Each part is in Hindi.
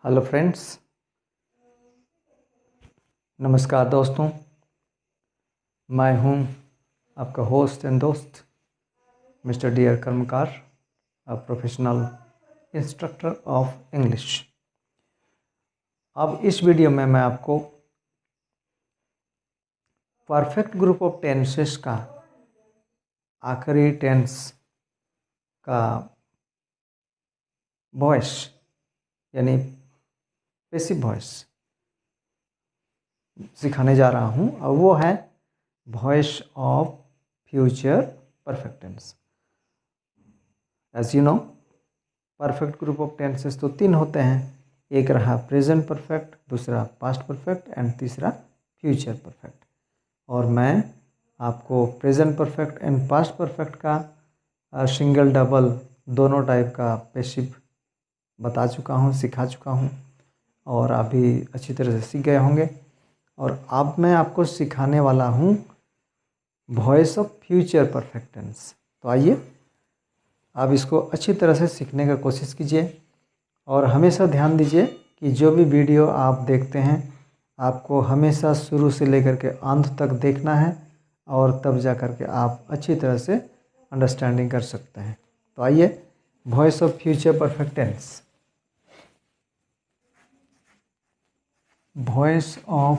हेलो फ्रेंड्स, नमस्कार दोस्तों। मैं हूं आपका होस्ट एंड दोस्त मिस्टर डी आर कर्मकार, a professional instructor of English. अब इस वीडियो में मैं आपको परफेक्ट ग्रुप ऑफ टेंसेस का आखिरी टेंस का वॉइस यानी पैसिव वॉइस सिखाने जा रहा हूं, और वो है voice of future perfect tense. As you know, perfect group of tenses तो तीन होते हैं। एक रहा प्रेजेंट परफेक्ट, दूसरा पास्ट परफेक्ट एंड तीसरा फ्यूचर परफेक्ट। और मैं आपको present perfect and past perfect का सिंगल डबल दोनों टाइप का पैसिव बता चुका हूँ, सिखा चुका हूँ, और अभी अच्छी तरह से सीख गए होंगे। और अब मैं आपको सिखाने वाला हूँ voice of future perfect tense. तो आइए आप इसको अच्छी तरह से सीखने का कोशिश कीजिए, और हमेशा ध्यान दीजिए कि जो भी वीडियो आप देखते हैं आपको हमेशा शुरू से लेकर के अंत तक देखना है, और तब जा कर के आप अच्छी तरह से अंडरस्टैंडिंग कर सकते हैं। तो आइए, voice of future perfect tense. Voice of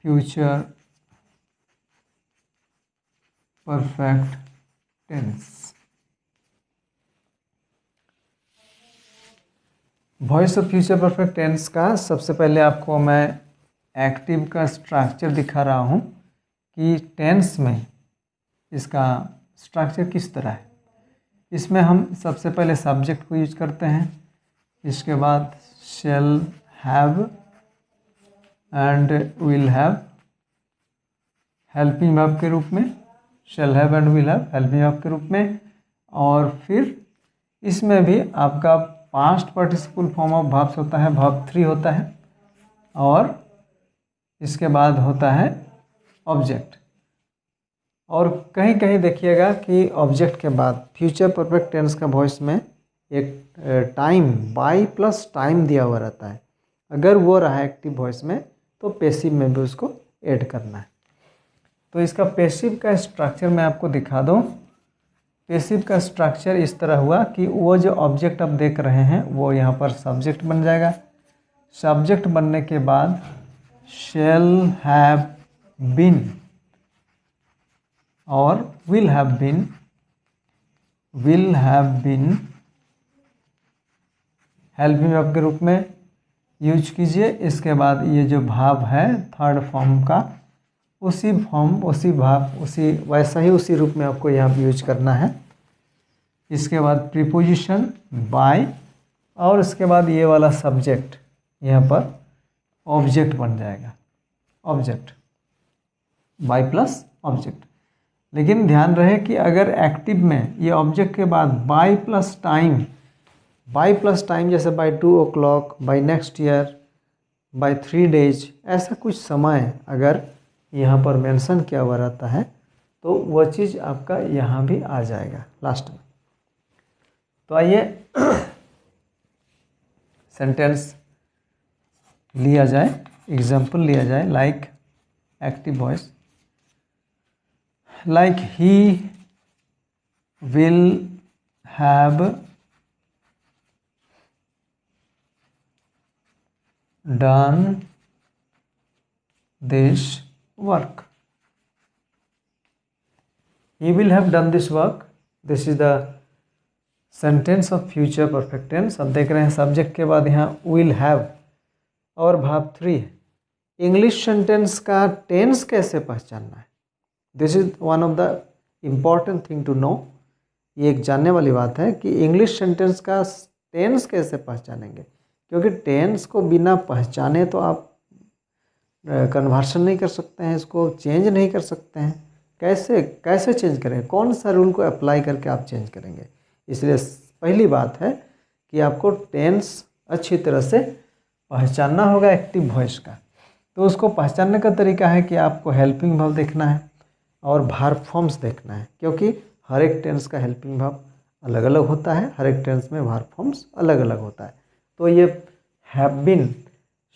future perfect tense. Voice of future perfect tense का सबसे पहले आपको मैं एक्टिव का स्ट्रक्चर दिखा रहा हूँ कि टेंस में इसका स्ट्रक्चर किस तरह है। इसमें हम सबसे पहले सब्जेक्ट को यूज करते हैं, इसके बाद shall have and will have helping verb के रूप में, shall have and will have helping verb के रूप में। और फिर इसमें भी आपका past participle form of verbs होता है, वर्ब 3 होता है, और इसके बाद होता है ऑब्जेक्ट। और कहीं कहीं देखिएगा कि ऑब्जेक्ट के बाद फ्यूचर परफेक्ट टेंस का वॉइस में एक टाइम, बाई प्लस टाइम दिया हुआ रहता है। अगर वो रहा एक्टिव वॉइस में तो पैसिव में भी उसको ऐड करना है। तो इसका पैसिव का स्ट्रक्चर मैं आपको दिखा दूं। पैसिव का स्ट्रक्चर इस तरह हुआ कि वो जो ऑब्जेक्ट आप देख रहे हैं वो यहाँ पर सब्जेक्ट बन जाएगा। सब्जेक्ट बनने के बाद शैल हैव बीन और will have been helping verb के रूप में यूज कीजिए। इसके बाद ये जो भाव है थर्ड फॉर्म का, उसी फॉर्म, उसी भाव, उसी वैसा ही उसी रूप में आपको यहाँ यूज करना है। इसके बाद प्रीपोजिशन बाय, और इसके बाद ये वाला सब्जेक्ट यहाँ पर ऑब्जेक्ट बन जाएगा। Object by plus object. लेकिन ध्यान रहे कि अगर एक्टिव में ये ऑब्जेक्ट के बाद बाय प्लस टाइम जैसे by 2 o'clock, by next year, by 3 days, ऐसा कुछ समय अगर यहाँ पर मेंशन किया हुआ रहता है तो वह चीज़ आपका यहाँ भी आ जाएगा लास्ट में। तो आइए सेंटेंस लिया जाए, एग्जाम्पल लिया जाए। Like active voice, like he will have done this work. He will have done this work. This is the sentence of future perfect tense। अब देख रहे हैं सब्जेक्ट के बाद यहाँ will have और verb 3 है। इंग्लिश सेंटेंस का टेंस कैसे पहचानना है, this is one of the important thing to know. ये एक जानने वाली बात है कि इंग्लिश सेंटेंस का टेंस कैसे पहचानेंगे, क्योंकि टेंस को बिना पहचाने तो आप कन्वर्सन नहीं कर सकते हैं, इसको चेंज नहीं कर सकते हैं। कैसे चेंज करें, कौन सा रूल को अप्लाई करके आप चेंज करेंगे। इसलिए पहली बात है कि आपको टेंस अच्छी तरह से पहचानना होगा एक्टिव वॉइस का। तो उसको पहचानने का तरीका है कि आपको हेल्पिंग वर्ब देखना है और वर्ब फॉर्म्स देखना है, क्योंकि हर एक टेंस का हेल्पिंग वर्ब अलग अलग होता है, हर एक टेंस में वर्ब फॉर्म्स अलग अलग होता है। तो ये हैव बीन,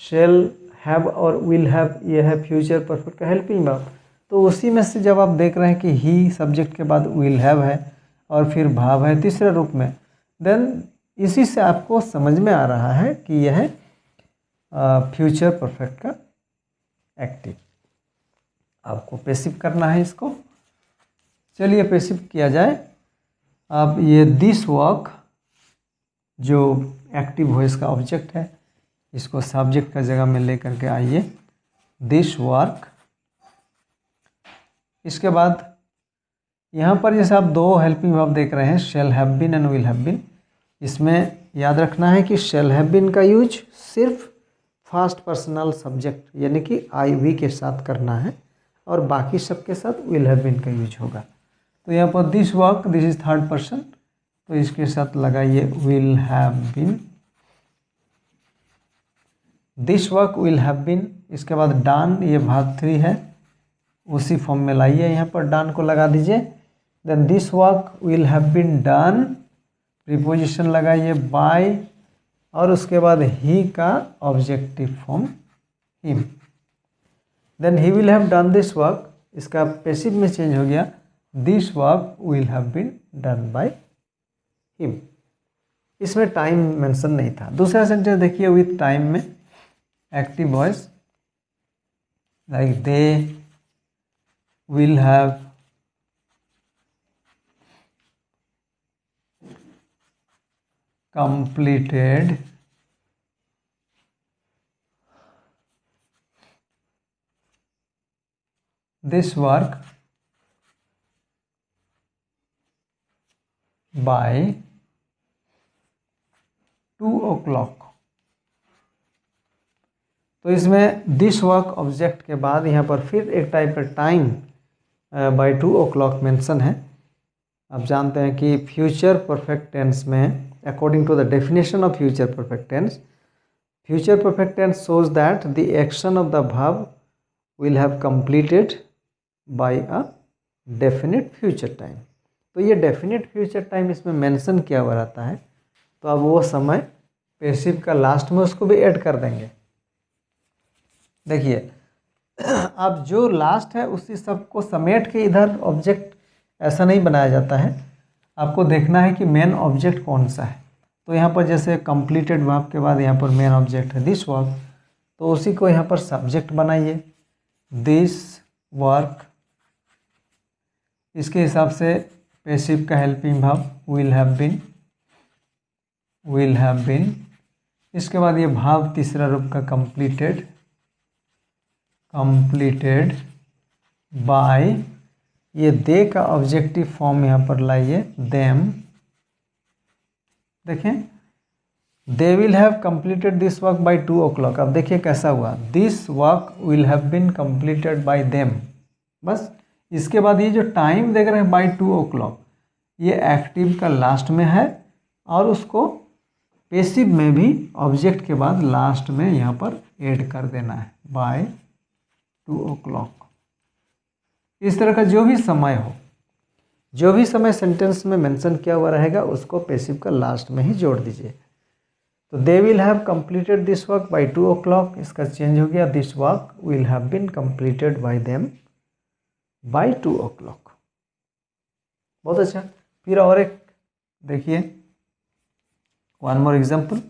शेल हैव और विल हैव, ये है फ्यूचर परफेक्ट का हेल्पिंग वर्ब। तो उसी में से जब आप देख रहे हैं कि ही सब्जेक्ट के बाद विल हैव है और फिर भाव है तीसरे रूप में, देन इसी से आपको समझ में आ रहा है कि यह फ्यूचर परफेक्ट का एक्टिव। आपको पैसिव करना है इसको। चलिए पैसिव किया जाए। अब ये दिस वर्क जो एक्टिव वॉइस का ऑब्जेक्ट है, इसको सब्जेक्ट का जगह में लेकर के आइए, दिस वर्क। इसके बाद यहाँ पर जैसे आप दो हेल्पिंग वर्ब देख रहे हैं, shall have been and will have been. इसमें याद रखना है कि शेल हैव बीन का यूज सिर्फ फर्स्ट पर्सनल सब्जेक्ट यानी कि आई वी के साथ करना है और बाकी सबके साथ विल हैव बीन का यूज होगा। तो यहाँ पर this work, this is third person, तो इसके साथ लगाइए will have been. This work will have been. इसके बाद डन, ये भाग 3 है, उसी फॉर्म में लाइए, यहाँ पर डन को लगा दीजिए। Then this work will have been done, preposition लगाइए बाय, और उसके बाद ही का objective form him. Then he will have done this work, इसका पैसिव में चेंज हो गया, this work will have been done by him. इसमें टाइम मेंशन नहीं था। दूसरा सेंटेंस देखिए, विथ टाइम में active voice, like they will have completed this work by 2 o'clock। तो इसमें दिस वर्क ऑब्जेक्ट के बाद यहाँ पर फिर एक टाइप का टाइम बाय 2 o'clock मेंशन है। आप जानते हैं कि फ्यूचर परफेक्ट टेंस में, according to the definition of future perfect tense, future perfect tense shows that the action of the verb will have completed by a definite future time। तो ये डेफिनेट फ्यूचर टाइम इसमें मेंशन किया हुआ रहता है, तो अब वो समय पैसिव का लास्ट में उसको भी ऐड कर देंगे। देखिए अब जो लास्ट है उसी सबको समेट के इधर ऑब्जेक्ट ऐसा नहीं बनाया जाता है, आपको देखना है कि मेन ऑब्जेक्ट कौन सा है। तो यहाँ पर जैसे कंप्लीटेड वर्ब के बाद यहाँ पर मेन ऑब्जेक्ट है दिस वर्क, तो उसी को यहाँ पर सब्जेक्ट बनाइए, दिस वर्क। इसके हिसाब से पैसिव का helping verb will have been, will have been. इसके बाद ये भाव तीसरा रूप का कंप्लीटेड, कंप्लीटेड बाय, ये दे का ऑब्जेक्टिव फॉर्म यहाँ पर लाइए, देम। देखें, they will have completed this work by 2 o'clock। अब देखिए कैसा हुआ, this work will have been completed by them. बस इसके बाद ये जो टाइम देख रहे हैं बाय 2 o'clock, ये एक्टिव का लास्ट में है और उसको पैसिव में भी ऑब्जेक्ट के बाद लास्ट में यहाँ पर ऐड कर देना है, बाय 2 o'clock। इस तरह का जो भी समय हो, जो भी समय सेंटेंस में मेंशन किया हुआ रहेगा उसको पैसिव का लास्ट में ही जोड़ दीजिए। तो they will have completed this work by 2 o'clock, इसका चेंज हो गया, this work will have been completed by them by 2 o'clock। बहुत अच्छा। फिर और एक देखिए, one more example,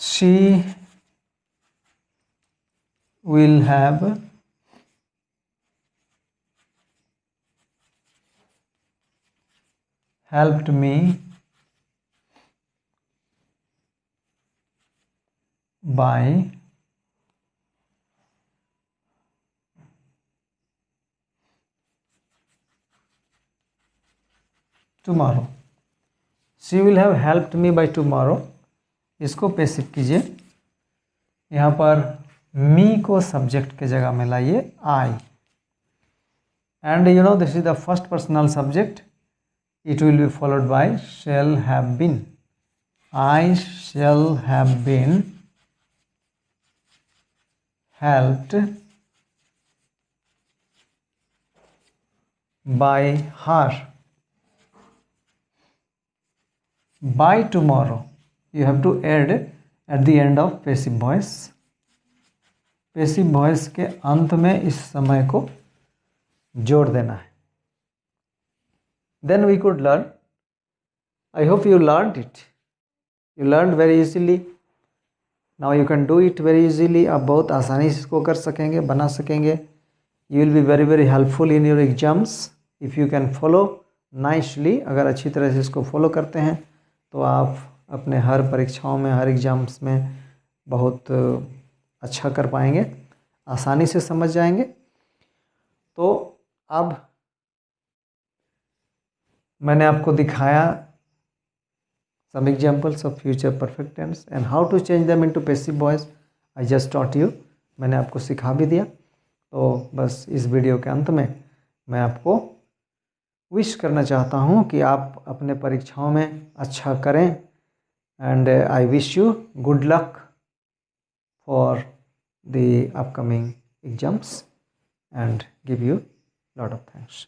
she will have helped me by tomorrow। she will have helped me by tomorrow, इसको पैसिव कीजिए। यहाँ पर मी को सब्जेक्ट के जगह में लाइए, I, and you know this is the first personal subject, it will be followed by shall have been। I shall have been helped by her by tomorrow you have to add at the end of passive voice. Passive voice के अंत में इस समय को जोड़ देना है. Then we could learn. I hope you learned it. You learned very easily. Now you can do it very easily. आप बहुत आसानी से इसको कर सकेंगे, बना सकेंगे. You will be very very helpful in your exams if you can follow nicely. अगर अच्छी तरह से इसको फॉलो करते हैं तो आप अपने हर परीक्षाओं में, हर एग्जाम्स में बहुत अच्छा कर पाएंगे, आसानी से समझ जाएंगे. तो अब मैंने आपको दिखाया some examples of future perfect tense and how to change them into passive voice. I just taught you. मैंने आपको सिखा भी दिया. तो बस इस वीडियो के अंत में मैं आपको विश करना चाहता हूँ कि आप अपने परीक्षाओं में अच्छा करें. And I wish you good luck for the upcoming exams and give you lot of thanks.